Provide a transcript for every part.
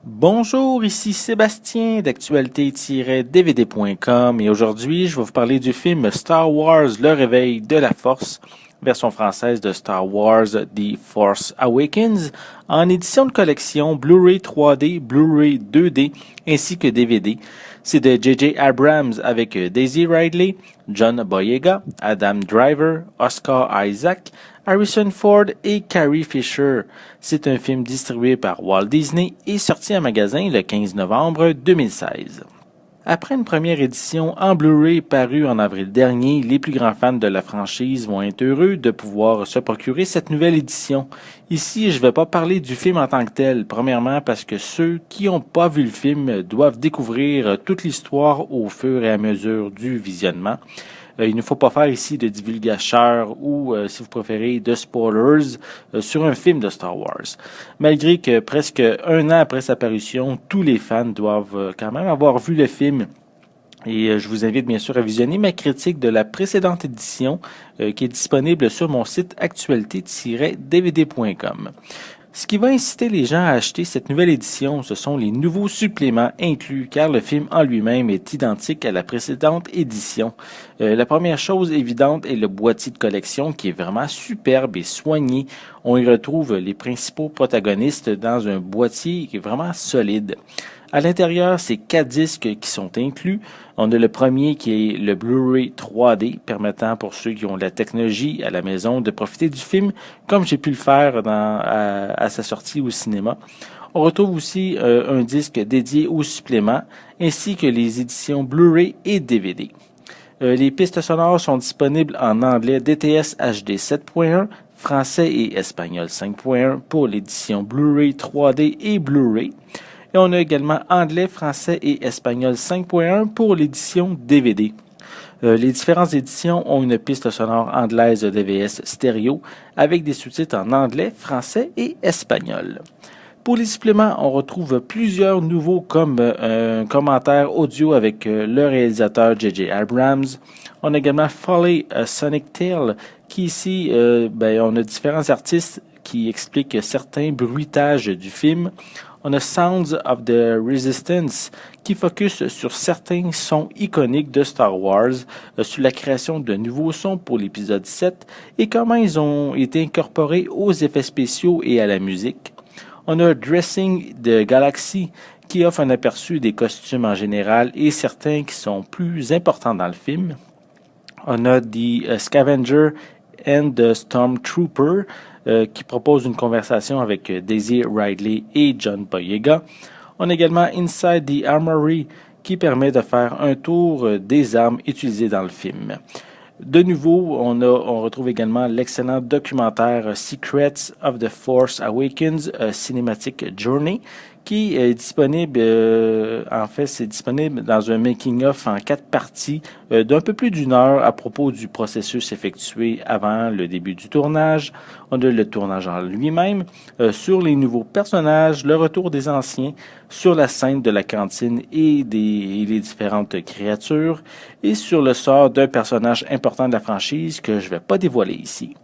Bonjour, ici Sébastien d'actualité-dvd.com et aujourd'hui je vais vous parler du film Star Wars Le Réveil de la Force, version française de Star Wars The Force Awakens, en édition de collection Blu-ray 3D, Blu-ray 2D ainsi que DVD. C'est de J.J. Abrams avec Daisy Ridley, John Boyega, Adam Driver, Oscar Isaac, Harrison Ford et Carrie Fisher. C'est un film distribué par Walt Disney et sorti en magasin le 15 novembre 2016. Après une première édition en Blu-ray parue en avril dernier, les plus grands fans de la franchise vont être heureux de pouvoir se procurer cette nouvelle édition. Ici, je ne vais pas parler du film en tant que tel, premièrement parce que ceux qui n'ont pas vu le film doivent découvrir toute l'histoire au fur et à mesure du visionnement. Il ne faut pas faire ici de divulgateurs ou, si vous préférez, de spoilers sur un film de Star Wars. Malgré que presque un an après sa parution, tous les fans doivent quand même avoir vu le film. Et je vous invite bien sûr à visionner ma critique de la précédente édition qui est disponible sur mon site actualité-dvd.com. Ce qui va inciter les gens à acheter cette nouvelle édition, ce sont les nouveaux suppléments inclus, car le film en lui-même est identique à la précédente édition. La première chose évidente est le boîtier de collection qui est vraiment superbe et soigné. On y retrouve les principaux protagonistes dans un boîtier qui est vraiment solide. À l'intérieur, c'est 4 disques qui sont inclus. On a le premier qui est le Blu-ray 3D, permettant pour ceux qui ont de la technologie à la maison de profiter du film, comme j'ai pu le faire à sa sortie au cinéma. On retrouve aussi un disque dédié au supplément, ainsi que les éditions Blu-ray et DVD. Les pistes sonores sont disponibles en anglais DTS HD 7.1, français et espagnol 5.1 pour l'édition Blu-ray 3D et Blu-ray. Et on a également anglais, français et espagnol 5.1 pour l'édition DVD. Les différentes éditions ont une piste sonore anglaise DVS stéréo avec des sous-titres en anglais, français et espagnol. Pour les suppléments, on retrouve plusieurs nouveaux comme un commentaire audio avec le réalisateur J.J. Abrams. On a également Folly a Sonic Tale qui ici, on a différents artistes qui expliquent certains bruitages du film. On a Sounds of the Resistance qui focus sur certains sons iconiques de Star Wars, sur la création de nouveaux sons pour l'épisode 7 et comment ils ont été incorporés aux effets spéciaux et à la musique. On a Dressing the Galaxy qui offre un aperçu des costumes en général et certains qui sont plus importants dans le film. On a The Scavenger and the Stormtrooper qui propose une conversation avec Daisy Ridley et John Boyega. On a également Inside the Armory qui permet de faire un tour des armes utilisées dans le film. De nouveau, on retrouve également l'excellent documentaire Secrets of the Force Awakens, a Cinematic Journey, qui est disponible, c'est disponible dans un making-of en 4 parties d'un peu plus d'une heure à propos du processus effectué avant le début du tournage. On a le tournage en lui-même, sur les nouveaux personnages, le retour des anciens, sur la scène de la cantine et les différentes créatures, et sur le sort d'un personnage important de la franchise que je ne vais pas dévoiler ici.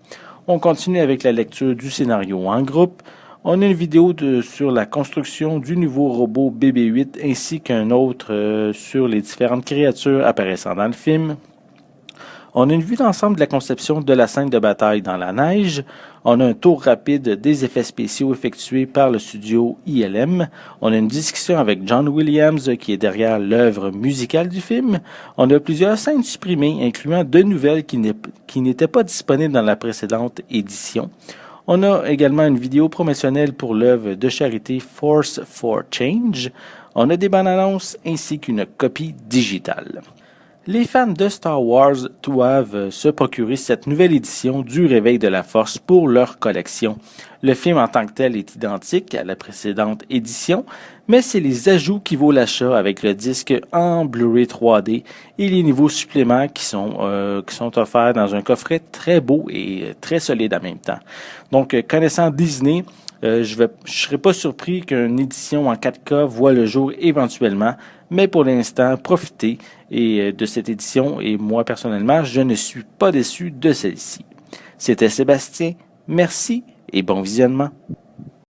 On continue avec la lecture du scénario en groupe. On a une vidéo sur la construction du nouveau robot BB-8 ainsi qu'un autre sur les différentes créatures apparaissant dans le film. On a une vue d'ensemble de la conception de la scène de bataille dans la neige. On a un tour rapide des effets spéciaux effectués par le studio ILM. On a une discussion avec John Williams qui est derrière l'œuvre musicale du film. On a plusieurs scènes supprimées, incluant 2 nouvelles qui n'étaient pas disponibles dans la précédente édition. On a également une vidéo promotionnelle pour l'œuvre de charité Force for Change. On a des bandes annonces ainsi qu'une copie digitale. Les fans de Star Wars doivent se procurer cette nouvelle édition du Réveil de la Force pour leur collection. Le film en tant que tel est identique à la précédente édition, mais c'est les ajouts qui vaut l'achat avec le disque en Blu-ray 3D et les nouveaux suppléments qui sont offerts dans un coffret très beau et très solide en même temps. Donc, connaissant Disney, je serais pas surpris qu'une édition en 4K voit le jour éventuellement, mais pour l'instant, profitez de cette édition et moi personnellement, je ne suis pas déçu de celle-ci. C'était Sébastien, merci et bon visionnement.